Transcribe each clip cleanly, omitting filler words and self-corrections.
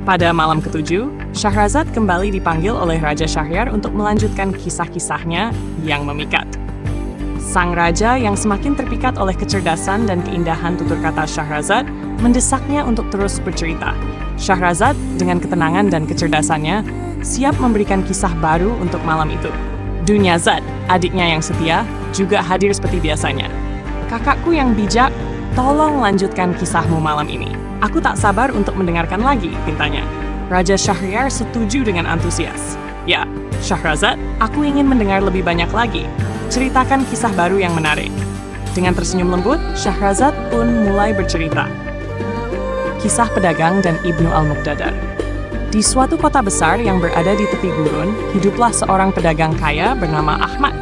Pada malam ketujuh, Syahrazad kembali dipanggil oleh Raja Syahryar untuk melanjutkan kisah-kisahnya yang memikat. Sang raja yang semakin terpikat oleh kecerdasan dan keindahan tutur kata Syahrazad mendesaknya untuk terus bercerita. Syahrazad dengan ketenangan dan kecerdasannya siap memberikan kisah baru untuk malam itu. Dunyazad, adiknya yang setia, juga hadir seperti biasanya. Kakakku yang bijak, tolong lanjutkan kisahmu malam ini. Aku tak sabar untuk mendengarkan lagi, pintanya. Raja Syahryar setuju dengan antusias. Ya, Syahrazad, aku ingin mendengar lebih banyak lagi. Ceritakan kisah baru yang menarik. Dengan tersenyum lembut, Syahrazad pun mulai bercerita. Kisah pedagang dan Ibnu Al-Muqtadar. Di suatu kota besar yang berada di tepi gurun, hiduplah seorang pedagang kaya bernama Ahmad.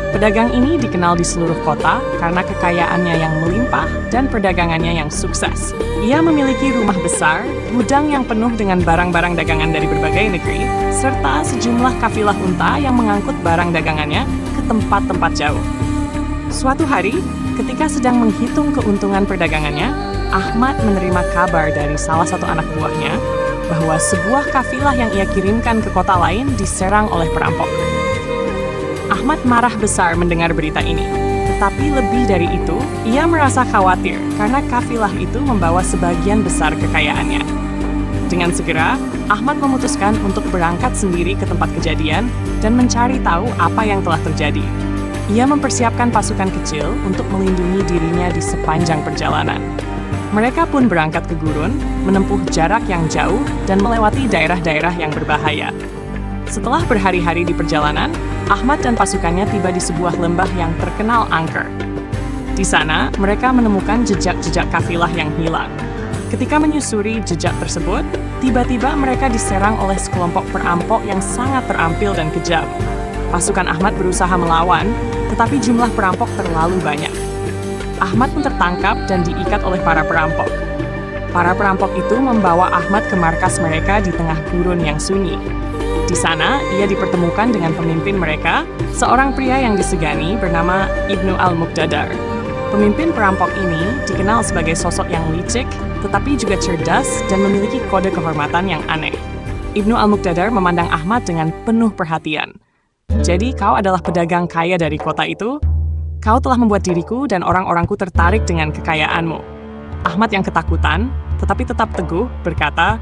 Pedagang ini dikenal di seluruh kota karena kekayaannya yang melimpah dan perdagangannya yang sukses. Ia memiliki rumah besar, gudang yang penuh dengan barang-barang dagangan dari berbagai negeri, serta sejumlah kafilah unta yang mengangkut barang dagangannya ke tempat-tempat jauh. Suatu hari, ketika sedang menghitung keuntungan perdagangannya, Ahmad menerima kabar dari salah satu anak buahnya bahwa sebuah kafilah yang ia kirimkan ke kota lain diserang oleh perampok. Ahmad marah besar mendengar berita ini, tetapi lebih dari itu, ia merasa khawatir karena kafilah itu membawa sebagian besar kekayaannya. Dengan segera, Ahmad memutuskan untuk berangkat sendiri ke tempat kejadian dan mencari tahu apa yang telah terjadi. Ia mempersiapkan pasukan kecil untuk melindungi dirinya di sepanjang perjalanan. Mereka pun berangkat ke gurun, menempuh jarak yang jauh, dan melewati daerah-daerah yang berbahaya. Setelah berhari-hari di perjalanan, Ahmad dan pasukannya tiba di sebuah lembah yang terkenal angker. Di sana, mereka menemukan jejak-jejak kafilah yang hilang. Ketika menyusuri jejak tersebut, tiba-tiba mereka diserang oleh sekelompok perampok yang sangat terampil dan kejam. Pasukan Ahmad berusaha melawan, tetapi jumlah perampok terlalu banyak. Ahmad pun tertangkap dan diikat oleh para perampok. Para perampok itu membawa Ahmad ke markas mereka di tengah gurun yang sunyi. Di sana, ia dipertemukan dengan pemimpin mereka, seorang pria yang disegani bernama Ibnu Al-Muqtadar. Pemimpin perampok ini dikenal sebagai sosok yang licik, tetapi juga cerdas dan memiliki kode kehormatan yang aneh. Ibnu Al-Muqtadar memandang Ahmad dengan penuh perhatian. Jadi kau adalah pedagang kaya dari kota itu? Kau telah membuat diriku dan orang-orangku tertarik dengan kekayaanmu. Ahmad yang ketakutan, tetapi tetap teguh, berkata,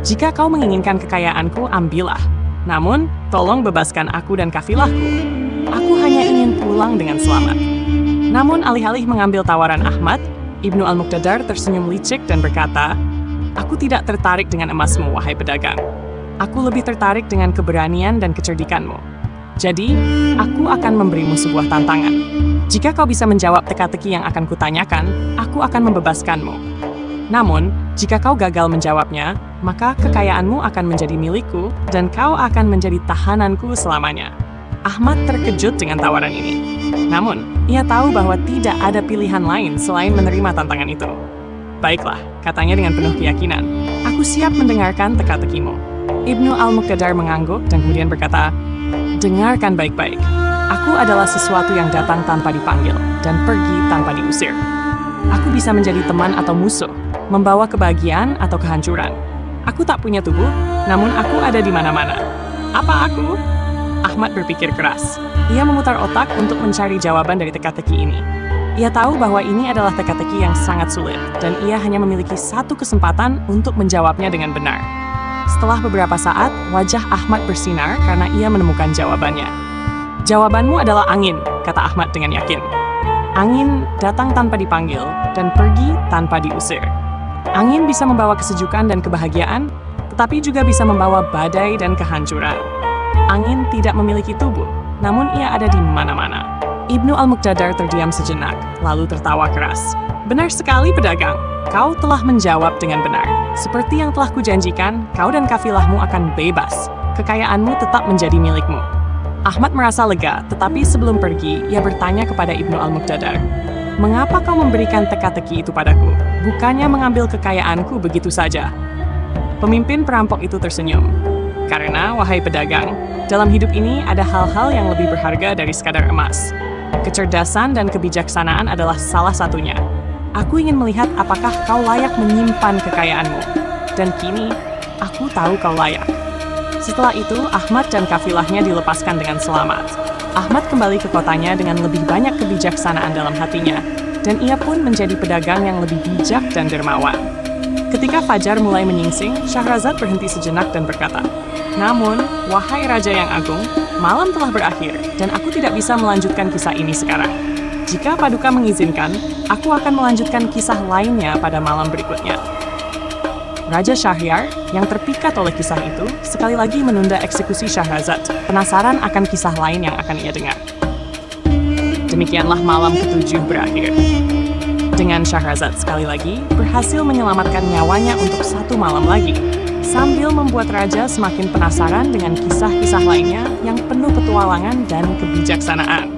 jika kau menginginkan kekayaanku, ambillah. Namun, tolong bebaskan aku dan kafilahku. Aku hanya ingin pulang dengan selamat. Namun, alih-alih mengambil tawaran Ahmad, Ibnu Al-Muqtadar tersenyum licik dan berkata, aku tidak tertarik dengan emasmu, wahai pedagang. Aku lebih tertarik dengan keberanian dan kecerdikanmu. Jadi, aku akan memberimu sebuah tantangan. Jika kau bisa menjawab teka-teki yang akan kutanyakan, aku akan membebaskanmu. Namun, jika kau gagal menjawabnya, maka kekayaanmu akan menjadi milikku dan kau akan menjadi tahananku selamanya. Ahmad terkejut dengan tawaran ini. Namun, ia tahu bahwa tidak ada pilihan lain selain menerima tantangan itu. Baiklah, katanya dengan penuh keyakinan. Aku siap mendengarkan teka-tekimu. Ibnu Al-Muqtadar mengangguk dan kemudian berkata, dengarkan baik-baik. Aku adalah sesuatu yang datang tanpa dipanggil dan pergi tanpa diusir. Aku bisa menjadi teman atau musuh, membawa kebahagiaan atau kehancuran. Aku tak punya tubuh, namun aku ada di mana-mana. Apa aku? Ahmad berpikir keras. Ia memutar otak untuk mencari jawaban dari teka-teki ini. Ia tahu bahwa ini adalah teka-teki yang sangat sulit, dan ia hanya memiliki satu kesempatan untuk menjawabnya dengan benar. Setelah beberapa saat, wajah Ahmad bersinar karena ia menemukan jawabannya. Jawabanmu adalah angin, kata Ahmad dengan yakin. Angin datang tanpa dipanggil dan pergi tanpa diusir. Angin bisa membawa kesejukan dan kebahagiaan, tetapi juga bisa membawa badai dan kehancuran. Angin tidak memiliki tubuh, namun ia ada di mana-mana. Ibnu Al-Muqtadar terdiam sejenak, lalu tertawa keras. Benar sekali, pedagang. Kau telah menjawab dengan benar. Seperti yang telah kujanjikan, kau dan kafilahmu akan bebas. Kekayaanmu tetap menjadi milikmu. Ahmad merasa lega, tetapi sebelum pergi, ia bertanya kepada Ibnu Al-Muqtadar, mengapa kau memberikan teka-teki itu padaku? Bukannya mengambil kekayaanku begitu saja. Pemimpin perampok itu tersenyum. Karena, wahai pedagang, dalam hidup ini ada hal-hal yang lebih berharga dari sekadar emas. Kecerdasan dan kebijaksanaan adalah salah satunya. Aku ingin melihat apakah kau layak menyimpan kekayaanmu. Dan kini, Aku tahu kau layak." Setelah itu, Ahmad dan kafilahnya dilepaskan dengan selamat. Ahmad kembali ke kotanya dengan lebih banyak kebijaksanaan dalam hatinya, dan ia pun menjadi pedagang yang lebih bijak dan dermawan. Ketika fajar mulai menyingsing, Syahrazad berhenti sejenak dan berkata, "Namun, wahai Raja yang Agung, malam telah berakhir, dan aku tidak bisa melanjutkan kisah ini sekarang. Jika Paduka mengizinkan, aku akan melanjutkan kisah lainnya pada malam berikutnya." Raja Syahriar, yang terpikat oleh kisah itu, sekali lagi menunda eksekusi Syahrazad, penasaran akan kisah lain yang akan ia dengar. Demikianlah malam ketujuh berakhir. Dengan Syahrazad sekali lagi berhasil menyelamatkan nyawanya untuk satu malam lagi, sambil membuat Raja semakin penasaran dengan kisah-kisah lainnya yang penuh petualangan dan kebijaksanaan.